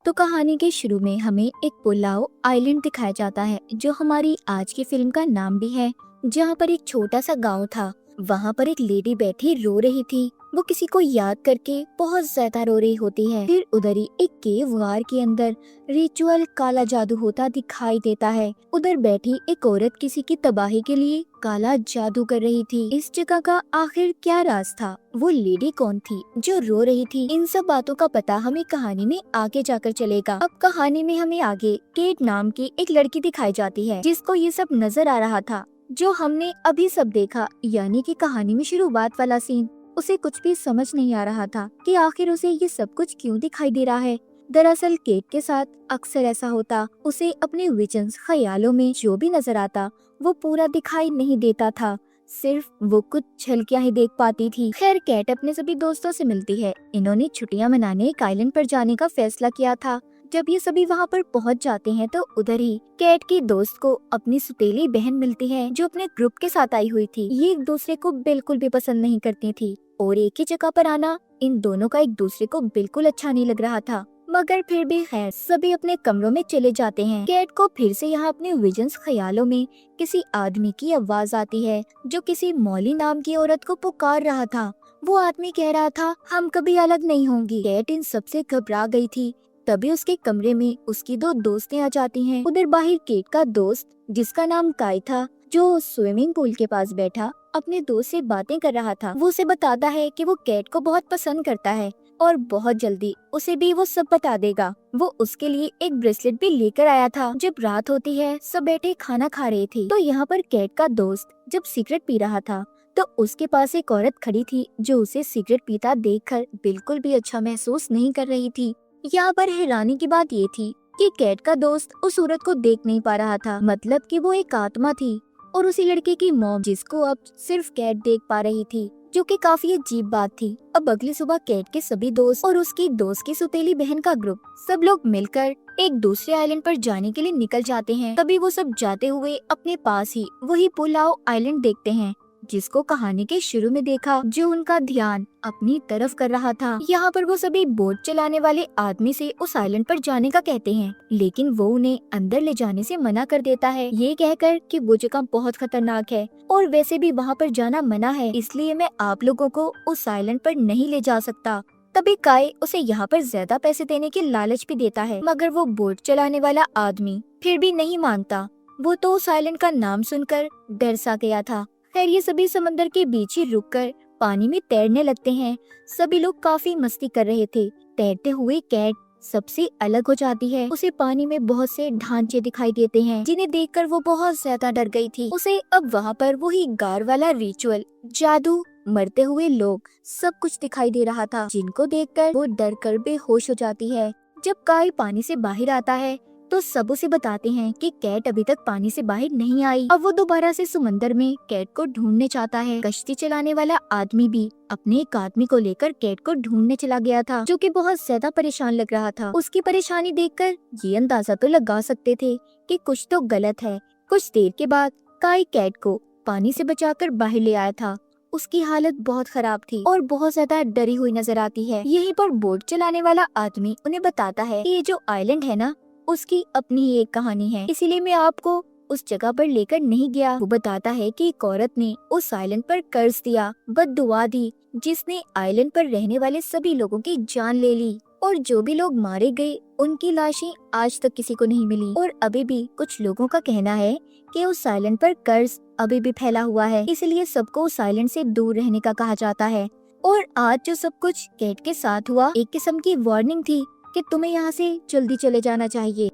तो कहानी के शुरू में हमें एक पुलाव आइलैंड दिखाया जाता है जो हमारी आज की फिल्म का नाम भी है। जहाँ पर एक छोटा सा गांव था। वहाँ पर एक लेडी बैठी रो रही थी। वो किसी को याद करके बहुत ज्यादा रो रही होती है। फिर उधर ही एक केव वार के अंदर रिचुअल काला जादू होता दिखाई देता है। उधर बैठी एक औरत किसी की तबाही के लिए काला जादू कर रही थी। इस जगह का आखिर क्या राज था? वो लेडी कौन थी जो रो रही थी? इन सब बातों का पता हमें कहानी में आगे जाकर चलेगा। अब कहानी में हमें आगे केट नाम की एक लड़की दिखाई जाती है जिसको ये सब नजर आ रहा था जो हमने अभी सब देखा, यानी कि कहानी में शुरुआत वाला सीन। उसे कुछ भी समझ नहीं आ रहा था कि आखिर उसे ये सब कुछ क्यों दिखाई दे रहा है। दरअसल केट के साथ अक्सर ऐसा होता, उसे अपने विजन्स ख्यालों में जो भी नजर आता वो पूरा दिखाई नहीं देता था, सिर्फ वो कुछ झलकियां ही देख पाती थी। खैर केट अपने सभी दोस्तों से मिलती है। इन्होंने छुट्टियां मनाने एक आइलैंड पर जाने का फैसला किया था। जब ये सभी वहाँ पर पहुँच जाते हैं तो उधर ही कैट की दोस्त को अपनी सुतेली बहन मिलती है जो अपने ग्रुप के साथ आई हुई थी। ये एक दूसरे को बिल्कुल भी पसंद नहीं करती थी और एक ही जगह पर आना इन दोनों का एक दूसरे को बिल्कुल अच्छा नहीं लग रहा था। मगर फिर भी खैर सभी अपने कमरों में चले जाते हैं। कैट को फिर से यहाँ अपने विजन्स ख्यालों में किसी आदमी की आवाज आती है जो किसी मौली नाम की औरत को पुकार रहा था। वो आदमी कह रहा था, हम कभी अलग नहीं होंगी। कैट इन सबसे घबरा गई थी। तभी उसके कमरे में उसकी दो दोस्तें आ जाती हैं। उधर बाहर केट का दोस्त जिसका नाम काई था, जो स्विमिंग पूल के पास बैठा अपने दोस्त से बातें कर रहा था, वो उसे बताता है कि वो कैट को बहुत पसंद करता है और बहुत जल्दी उसे भी वो सब बता देगा। वो उसके लिए एक ब्रेसलेट भी लेकर आया था। जब रात होती है, सब बैठे खाना खा रहे थे तो यहाँ पर कैट का दोस्त जब सिगरेट पी रहा था तो उसके पास एक औरत खड़ी थी जो उसे सिगरेट पीता देखकर बिल्कुल भी अच्छा महसूस नहीं कर रही थी। यहाँ पर हैरानी की बात ये थी कि कैट का दोस्त उस औरत को देख नहीं पा रहा था, मतलब कि वो एक आत्मा थी और उसी लड़के की मॉम जिसको अब सिर्फ कैट देख पा रही थी, जो कि काफी अजीब बात थी। अब अगली सुबह कैट के सभी दोस्त और उसकी दोस्त की सुतेली बहन का ग्रुप सब लोग मिलकर एक दूसरे आइलैंड पर जाने के लिए निकल जाते हैं। तभी वो सब जाते हुए अपने पास ही वही पुलाव आइलैंड देखते हैं जिसको कहानी के शुरू में देखा, जो उनका ध्यान अपनी तरफ कर रहा था। यहाँ पर वो सभी बोट चलाने वाले आदमी से उस आइलैंड पर जाने का कहते हैं, लेकिन वो उन्हें अंदर ले जाने से मना कर देता है, ये कहकर कि वो जगह बहुत खतरनाक है और वैसे भी वहाँ पर जाना मना है, इसलिए मैं आप लोगों को उस आइलैंड पर नहीं ले जा सकता। तभी काई उसे यहाँ पर ज्यादा पैसे देने की लालच भी देता है, मगर वो बोट चलाने वाला आदमी फिर भी नहीं मानता। वो तो उस आइलैंड का नाम सुनकर डर सा गया था। खैर ये सभी समंदर के बीच ही रुककर पानी में तैरने लगते हैं। सभी लोग काफी मस्ती कर रहे थे। तैरते हुए कैट सबसे अलग हो जाती है। उसे पानी में बहुत से ढांचे दिखाई देते हैं जिन्हें देखकर वो बहुत ज्यादा डर गई थी। उसे अब वहाँ पर वही गार वाला रिचुअल, जादू, मरते हुए लोग, सब कुछ दिखाई दे रहा था, जिनको देखकर वो डर कर बेहोश हो जाती है। जब काई पानी से बाहर आता है तो सब उसे बताते हैं कि कैट अभी तक पानी से बाहर नहीं आई। अब वो दोबारा से समंदर में कैट को ढूंढने चाहता है। कश्ती चलाने वाला आदमी भी अपने एक आदमी को लेकर कैट को ढूंढने चला गया था, जो कि बहुत ज्यादा परेशान लग रहा था। उसकी परेशानी देखकर ये अंदाजा तो लगा सकते थे कि कुछ तो गलत है। कुछ देर के बाद काई कैट को पानी से बचाकर बाहर ले आया था। उसकी हालत बहुत खराब थी और बहुत ज्यादा डरी हुई नजर आती है। यहीं पर बोट चलाने वाला आदमी उन्हें बताता है कि ये जो आइलैंड है ना, उसकी अपनी ही एक कहानी है, इसीलिए मैं आपको उस जगह पर लेकर नहीं गया। वो बताता है कि एक औरत ने उस आइलैंड पर कर्ज दिया, बद्दुआ दी, जिसने आइलैंड पर रहने वाले सभी लोगों की जान ले ली और जो भी लोग मारे गए उनकी लाशें आज तक किसी को नहीं मिली। और अभी भी कुछ लोगों का कहना है कि उस आइलैंड पर कर्ज अभी भी फैला हुआ है, इसलिए सबको उस आइलैंड से दूर रहने का कहा जाता है। और आज जो सब कुछ कैट के साथ हुआ एक किस्म की वार्निंग थी कि तुम्हें यहाँ से जल्दी चले जाना चाहिए।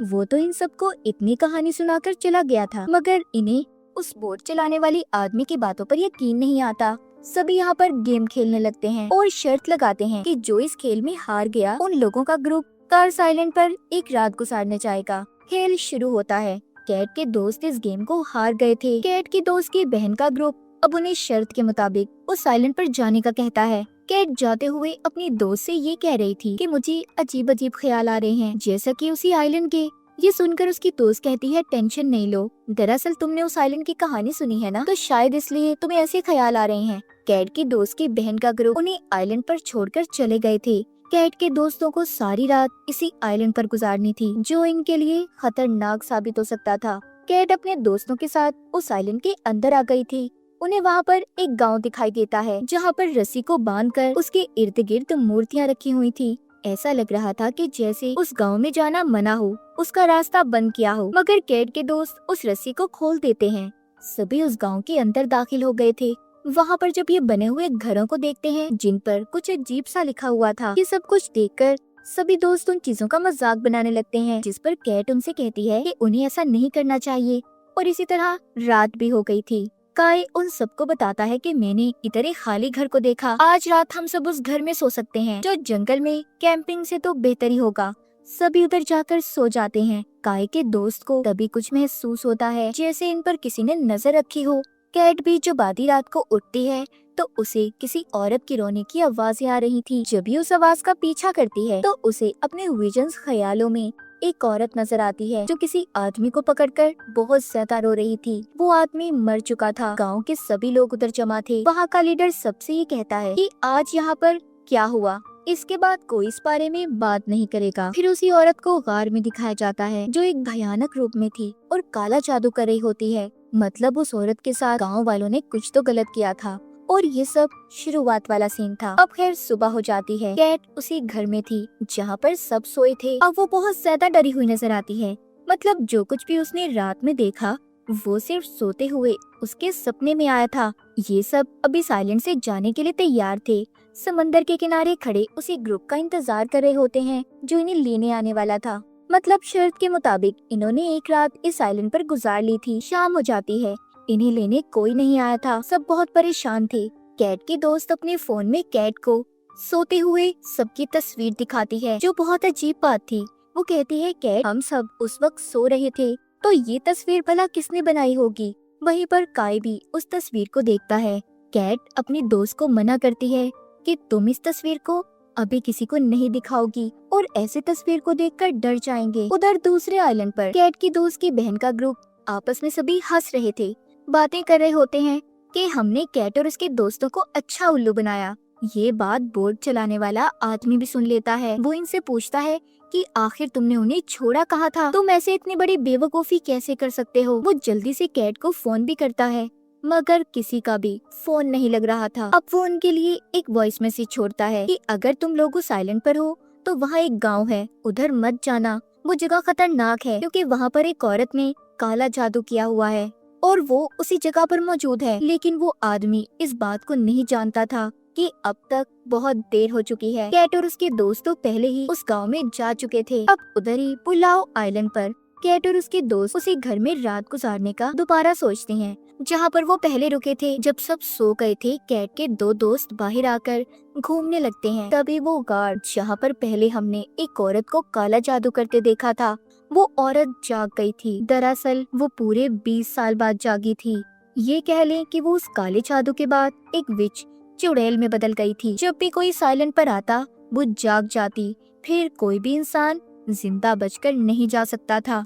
वो तो इन सबको इतनी कहानी सुनाकर चला गया था, मगर इन्हें उस बोट चलाने वाली आदमी की बातों पर यकीन नहीं आता। सभी यहाँ पर गेम खेलने लगते हैं और शर्त लगाते हैं कि जो इस खेल में हार गया उन लोगों का ग्रुप कार्स आइलैंड पर एक रात गुजारने जाएगा। खेल शुरू होता है। कैट के दोस्त इस गेम को हार गए थे। कैट की दोस्त की बहन का ग्रुप अब उन्हें शर्त के मुताबिक उस आइलैंड पर जाने का कहता है। कैट जाते हुए अपनी दोस्त से ये कह रही थी कि मुझे अजीब अजीब ख्याल आ रहे हैं, जैसा कि उसी आइलैंड के। ये सुनकर उसकी दोस्त कहती है, टेंशन नहीं लो, दरअसल तुमने उस आइलैंड की कहानी सुनी है ना, तो शायद इसलिए तुम्हें ऐसे ख्याल आ रहे हैं। कैट की दोस्त की बहन का ग्रुप उन्हें आइलैंड पर छोड़कर चले गए थे। कैट के दोस्तों को सारी रात इसी आइलैंड पर गुजारनी थी, जो इनके लिए खतरनाक साबित हो सकता था। कैट अपने दोस्तों के साथ उस आइलैंड के अंदर आ गई थी। उन्हें वहाँ पर एक गांव दिखाई देता है, जहाँ पर रस्सी को बांधकर उसके इर्द गिर्द मूर्तियाँ रखी हुई थी। ऐसा लग रहा था कि जैसे उस गांव में जाना मना हो, उसका रास्ता बंद किया हो। मगर कैट के दोस्त उस रस्सी को खोल देते हैं। सभी उस गांव के अंदर दाखिल हो गए थे। वहाँ पर जब ये बने हुए घरों को देखते हैं, जिन पर कुछ अजीब सा लिखा हुआ था, ये सब कुछ देखकर सभी दोस्त उन चीजों का मजाक बनाने लगते हैं, जिस पर कैट उनसे कहती है कि उन्हें ऐसा नहीं करना चाहिए। और इसी तरह रात भी हो गई थी। काय उन सबको बताता है कि मैंने इधर एक खाली घर को देखा। आज रात हम सब उस घर में सो सकते हैं, जो जंगल में कैंपिंग से तो बेहतर ही होगा। सभी उधर जाकर सो जाते हैं। काय के दोस्त को तभी कुछ महसूस होता है, जैसे इन पर किसी ने नजर रखी हो। कैट भी जब आधी रात को उठती है तो उसे किसी औरत की रोने की आवाजें आ रही थी। जब भी उस आवाज का पीछा करती है तो उसे अपने विजन्स ख्यालों में एक औरत नजर आती है, जो किसी आदमी को पकड़कर बहुत ज्यादा रो रही थी। वो आदमी मर चुका था। गांव के सभी लोग उधर जमा थे। वहाँ का लीडर सबसे ये कहता है कि आज यहाँ पर क्या हुआ, इसके बाद कोई इस बारे में बात नहीं करेगा। फिर उसी औरत को गार में दिखाया जाता है, जो एक भयानक रूप में थी और काला जादू कर रही होती है। मतलब उस औरत के साथ गांव वालों ने कुछ तो गलत किया था। और ये सब शुरुआत वाला सीन था। अब खैर सुबह हो जाती है। कैट उसी घर में थी जहाँ पर सब सोए थे। अब वो बहुत ज्यादा डरी हुई नजर आती है। मतलब जो कुछ भी उसने रात में देखा वो सिर्फ सोते हुए उसके सपने में आया था। ये सब अभी साइलेंट से जाने के लिए तैयार थे। समंदर के किनारे खड़े उसी ग्रुप का इंतजार कर रहे होते हैं, जो इन्हें लेने आने वाला था। मतलब शर्त के मुताबिक इन्होंने एक रात इस आइलैंड पर गुजार ली थी। शाम हो जाती है। इन्हें लेने कोई नहीं आया था। सब बहुत परेशान थे। कैट के दोस्त अपने फोन में कैट को सोते हुए सबकी तस्वीर दिखाती है, जो बहुत अजीब बात थी। वो कहती है, कैट हम सब उस वक्त सो रहे थे, तो ये तस्वीर भला किसने बनाई होगी। वहीं पर काय भी उस तस्वीर को देखता है। कैट अपनी दोस्त को मना करती है कि तुम इस तस्वीर को अभी किसी को नहीं दिखाओगी, और ऐसे तस्वीर को देखकर डर जाएंगे। उधर दूसरे आइलैंड पर कैट की दोस्त की बहन का ग्रुप आपस में सभी हंस रहे थे। बातें कर रहे होते हैं कि हमने कैट और उसके दोस्तों को अच्छा उल्लू बनाया। ये बात बोट चलाने वाला आदमी भी सुन लेता है। वो इनसे पूछता है कि आखिर तुमने उन्हें छोड़ा कहाँ था? तुम ऐसे इतनी बड़ी बेवकूफी कैसे कर सकते हो? वो जल्दी से कैट को फोन भी करता है, मगर किसी का भी फोन नहीं लग रहा था। अब वो उनके लिए एक वॉइस मैसेज छोड़ता है कि अगर तुम लोग उस आइलैंड पर हो तो वहाँ एक गाँव है, उधर मत जाना। वो जगह खतरनाक है, क्योंकि वहाँ पर एक औरत ने काला जादू किया हुआ है और वो उसी जगह पर मौजूद है। लेकिन वो आदमी इस बात को नहीं जानता था कि अब तक बहुत देर हो चुकी है। कैट और उसके दोस्त तो पहले ही उस गांव में जा चुके थे। अब उधर ही पुलाव आइलैंड पर कैट और उसके दोस्त उसी घर में रात गुजारने का दोबारा सोचते हैं, जहाँ पर वो पहले रुके थे। जब सब सो गए थे, कैट के दो दोस्त बाहर आकर घूमने लगते हैं। तभी वो गार्ड, जहाँ पर पहले हमने एक औरत को काला जादू करते देखा था, वो औरत जाग गई थी। दरअसल वो पूरे 20 साल बाद जागी थी। ये कह लें कि वो उस काले जादू के बाद एक विच चुड़ैल में बदल गई थी। जब भी कोई साइलेंट पर आता वो जाग जाती, फिर कोई भी इंसान जिंदा बचकर नहीं जा सकता था।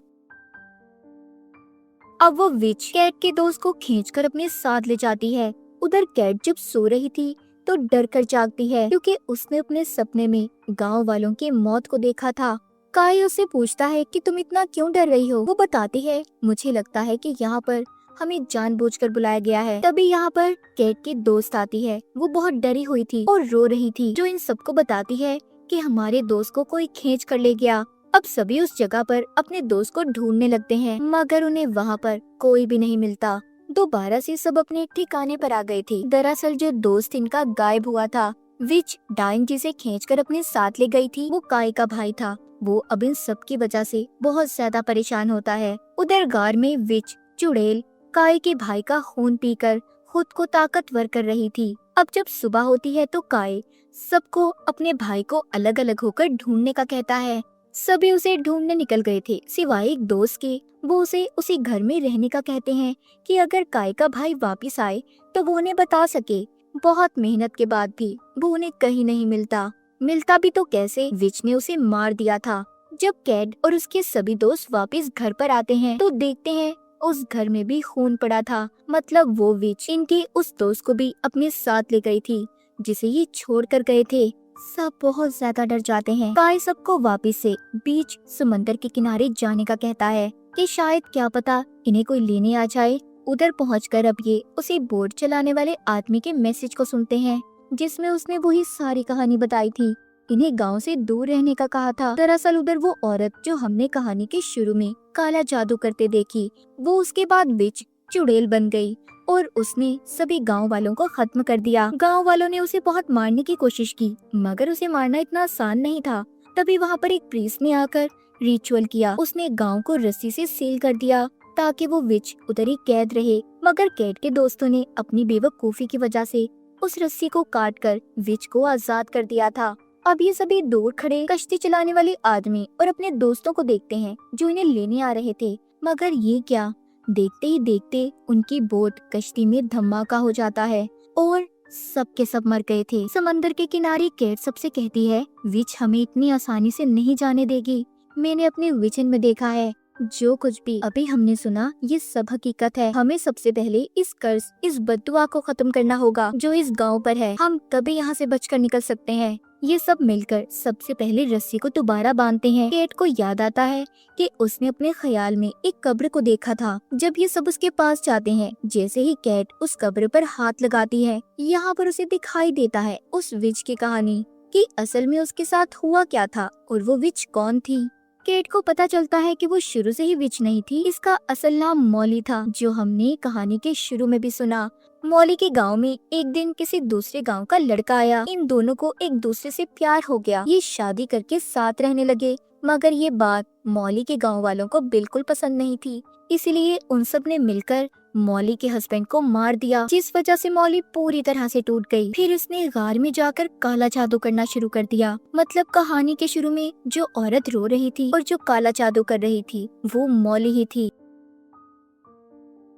अब वो विच कैट के दोस्त को खींचकर अपने साथ ले जाती है। उधर कैट जब सो रही थी तो डर कर जागती है, क्योंकि उसने अपने सपने में गांव वालों की मौत को देखा था। काय उससे पूछता है कि तुम इतना क्यों डर रही हो? वो बताती है, मुझे लगता है कि यहाँ पर हमें जानबूझकर बुलाया गया है। तभी यहाँ पर कैट की दोस्त आती है। वो बहुत डरी हुई थी और रो रही थी, जो इन सबको बताती है कि हमारे दोस्त को कोई खींच कर ले गया। अब सभी उस जगह पर अपने दोस्त को ढूंढने लगते हैं, मगर उन्हें वहाँ पर कोई भी नहीं मिलता। दोबारा से सब अपने ठिकाने पर आ गए थे। दरअसल जो दोस्त इनका गायब हुआ था, विच डाइन जिसे खींचकर अपने साथ ले गई थी, वो काय का भाई था। वो अब इन सब की वजह से बहुत ज्यादा परेशान होता है। उधर गार में विच चुड़ैल काय के भाई का खून पीकर खुद को ताकतवर कर रही थी। अब जब सुबह होती है तो काय सबको अपने भाई को अलग अलग होकर ढूंढने का कहता है। सभी उसे ढूंढने निकल गए थे, सिवाय एक दोस्त के। वो उसे उसी घर में रहने का कहते हैं कि अगर काय का भाई वापस आए तो वो उन्हें बता सके। बहुत मेहनत के बाद भी वो उन्हें कहीं नहीं मिलता भी तो कैसे? विच ने उसे मार दिया था। जब कैट और उसके सभी दोस्त वापस घर पर आते हैं तो देखते हैं उस घर में भी खून पड़ा था। मतलब वो विच इनके उस दोस्त को भी अपने साथ ले गई थी, जिसे ये छोड़ कर गए थे। सब बहुत ज्यादा डर जाते हैं। काई सबको वापस से बीच समंदर के किनारे जाने का कहता है कि शायद क्या पता इन्हें कोई लेने आ जाए। उधर पहुंचकर अब ये उसी बोट चलाने वाले आदमी के मैसेज को सुनते हैं, जिसमें उसने वही सारी कहानी बताई थी। इन्हें गांव से दूर रहने का कहा था। दरअसल उधर वो औरत जो हमने कहानी के शुरू में काला जादू करते देखी, वो उसके बाद बिच चुड़ैल बन गई और उसने सभी गांव वालों को खत्म कर दिया। गांव वालों ने उसे बहुत मारने की कोशिश की, मगर उसे मारना इतना आसान नहीं था। तभी वहाँ पर एक प्रीस्ट ने आकर रिचुअल किया। उसने गांव को रस्सी से सील कर दिया ताकि वो विच उधर ही कैद रहे। मगर कैट के दोस्तों ने अपनी बेवकूफी की वजह से उस रस्सी को काटकर विच को आजाद कर दिया था। अब ये सभी दूर खड़े कश्ती चलाने वाले आदमी और अपने दोस्तों को देखते हैं जो इन्हें लेने आ रहे थे। मगर ये क्या, देखते ही देखते उनकी बोट कश्ती में धमाका हो जाता है और सब के सब मर गए थे। समंदर के किनारे कैट सबसे कहती है, विच हमें इतनी आसानी से नहीं जाने देगी। मैंने अपने विजन में देखा है, जो कुछ भी अभी हमने सुना ये सब हकीकत है। हमें सबसे पहले इस कर्ज, इस बद्दुआ को खत्म करना होगा जो इस गांव पर है। हम तभी यहाँ से बचकर निकल सकते हैं। ये सब मिलकर सबसे पहले रस्सी को दोबारा बांधते हैं। कैट को याद आता है कि उसने अपने ख्याल में एक कब्र को देखा था। जब ये सब उसके पास जाते हैं, जैसे ही कैट उस कब्र पर हाथ लगाती है, यहाँ पर उसे दिखाई देता है उस विच की कहानी कि असल में उसके साथ हुआ क्या था और वो विच कौन थी। केट को पता चलता है कि वो शुरू से ही विच नहीं थी। इसका असल नाम मॉली था, जो हमने कहानी के शुरू में भी सुना। मॉली के गांव में एक दिन किसी दूसरे गांव का लड़का आया। इन दोनों को एक दूसरे से प्यार हो गया। ये शादी करके साथ रहने लगे, मगर ये बात मॉली के गांव वालों को बिल्कुल पसंद नहीं थी। इसलिए उन सब ने मिलकर मॉली के हस्बैंड को मार दिया, जिस वजह से मॉली पूरी तरह से टूट गई। फिर उसने गार में जाकर काला जादू करना शुरू कर दिया। मतलब कहानी के शुरू में जो औरत रो रही थी और जो काला जादू कर रही थी वो मॉली ही थी।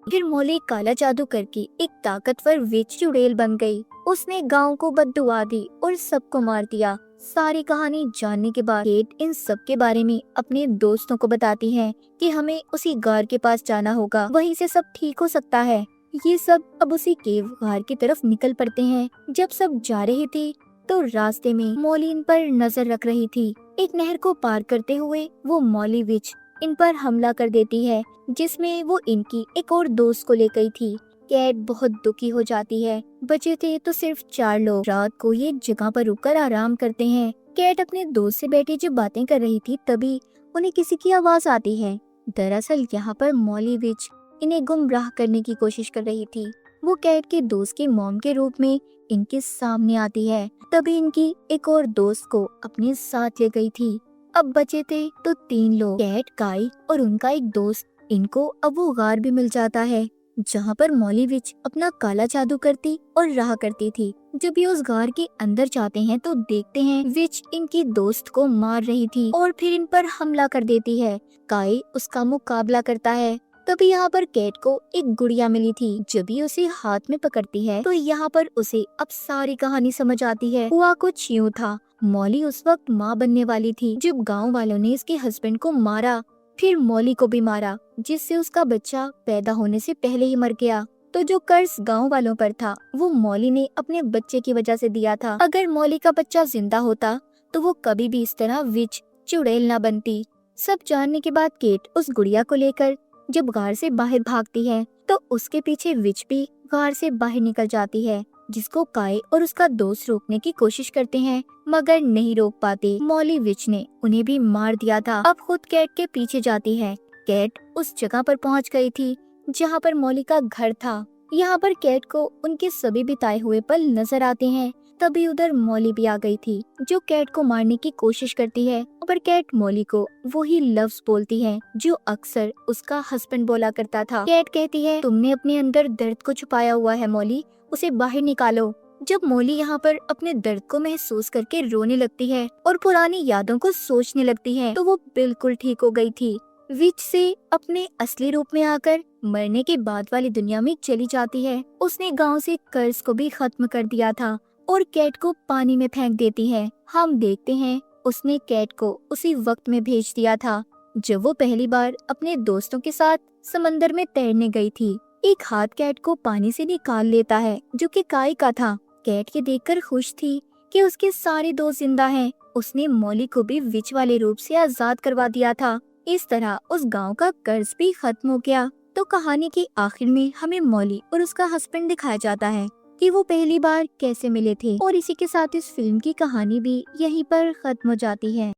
फिर मॉली काला जादू करके एक ताकतवर विच चुड़ैल बन गई। उसने गांव को बद्दुआ दी और सबको मार दिया। सारी कहानी जानने के बाद केट इन सब के बारे में अपने दोस्तों को बताती है कि हमें उसी गार के पास जाना होगा, वहीं से सब ठीक हो सकता है। ये सब अब उसी केव गार की तरफ निकल पड़ते हैं। जब सब जा रहे थे तो रास्ते में मॉली इन पर नजर रख रही थी। एक नहर को पार करते हुए वो मॉली विच इन पर हमला कर देती है, जिसमें वो इनकी एक और दोस्त को ले गई थी। कैट बहुत दुखी हो जाती है। बचे थे तो सिर्फ 4 लोग। रात को ये जगह पर रुककर आराम करते हैं। कैट अपने दोस्त से बैठी जब बातें कर रही थी, तभी उन्हें किसी की आवाज आती है। दरअसल यहाँ पर मॉली विच इन्हें गुमराह करने की कोशिश कर रही थी। वो कैट के दोस्त के मॉम के रूप में इनके सामने आती है। तभी इनकी एक और दोस्त को अपने साथ ले गई थी। अब बचे थे तो 3 लोग, कैट, काई और उनका एक दोस्त। इनको अब वो गार भी मिल जाता है जहाँ पर मॉली विच अपना काला जादू करती और रहा करती थी। जब ये उस गार के अंदर जाते हैं तो देखते हैं विच इनकी दोस्त को मार रही थी और फिर इन पर हमला कर देती है। काई उसका मुकाबला करता है। तभी यहाँ पर कैट को एक गुड़िया मिली थी। जब ये उसे हाथ में पकड़ती है तो यहाँ पर उसे अब सारी कहानी समझ आती है। हुआ कुछ यूँ था, मॉली उस वक्त माँ बनने वाली थी जब गाँव वालों ने इसके हस्बैंड को मारा, फिर मॉली को भी मारा, जिससे उसका बच्चा पैदा होने से पहले ही मर गया। तो जो कर्ज गांव वालों पर था वो मॉली ने अपने बच्चे की वजह से दिया था। अगर मॉली का बच्चा जिंदा होता तो वो कभी भी इस तरह विच चुड़ैल न बनती। सब जानने के बाद केट उस गुड़िया को लेकर जब गार से बाहर भागती है तो उसके पीछे विच भी गार से बाहर निकल जाती है, जिसको काई और उसका दोस्त रोकने की कोशिश करते हैं मगर नहीं रोक पाते। मॉली विच ने उन्हें भी मार दिया था। अब खुद कैट के पीछे जाती है। कैट उस जगह पर पहुंच गई थी जहां पर मॉली का घर था। यहाँ पर कैट को उनके सभी बिताए हुए पल नजर आते हैं। तभी उधर मॉली भी आ गई थी जो कैट को मारने की कोशिश करती है, पर कैट मॉली को वही लफ्ज बोलती है जो अक्सर उसका हस्बैंड बोला करता था। कैट कहती है, तुमने अपने अंदर दर्द को छुपाया हुआ है मॉली, उसे बाहर निकालो। जब मॉली यहाँ पर अपने दर्द को महसूस करके रोने लगती है और पुरानी यादों को सोचने लगती है तो वो बिल्कुल ठीक हो गई थी। विच से अपने असली रूप में आकर मरने के बाद वाली दुनिया में चली जाती है। उसने गांव से कर्ज को भी खत्म कर दिया था और कैट को पानी में फेंक देती है। हम देखते हैं उसने कैट को उसी वक्त में भेज दिया था जब वो पहली बार अपने दोस्तों के साथ समंदर में तैरने गई थी। एक हाथ कैट को पानी से निकाल लेता है जो कि काई का था। कैट ये देखकर खुश थी कि उसके सारे दोस्त जिंदा हैं। उसने मॉली को भी विच वाले रूप से आजाद करवा दिया था। इस तरह उस गांव का कर्ज भी खत्म हो गया। तो कहानी के आखिर में हमें मॉली और उसका हस्बैंड दिखाया जाता है कि वो पहली बार कैसे मिले थे। और इसी के साथ इस फिल्म की कहानी भी यहीं पर खत्म हो जाती है।